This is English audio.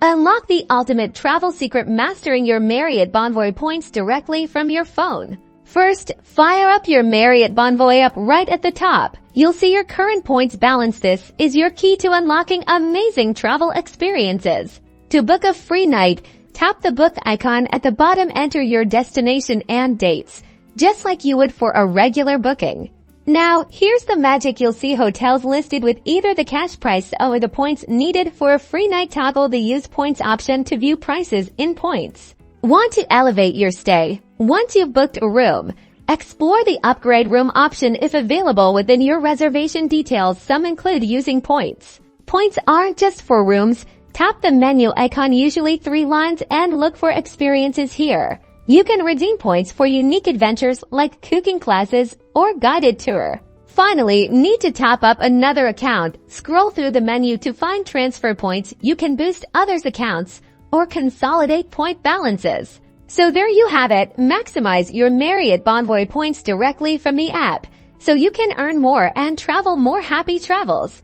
Unlock the ultimate travel secret, mastering your Marriott Bonvoy points directly from your phone. First, fire up your Marriott Bonvoy app right at the top. You'll see your current points balance. This is your key to unlocking amazing travel experiences. To book a free night, tap the book icon at the bottom, enter your destination and dates, just like you would for a regular booking. Now, here's the magic. You'll see hotels listed with either the cash price or the points needed for a free night. Toggle the Use Points option to view prices in points. Want to elevate your stay? Once you've booked a room, explore the Upgrade Room option if available within your reservation details. Some include using points. Points aren't just for rooms. Tap the menu icon, usually 3 lines, and look for experiences here. You can redeem points for unique adventures like cooking classes or guided tour. Finally, need to top up another account? Scroll through the menu to find transfer points. You can boost others' accounts or consolidate point balances. So there you have it. Maximize your Marriott Bonvoy points directly from the app so you can earn more and travel more. Happy travels!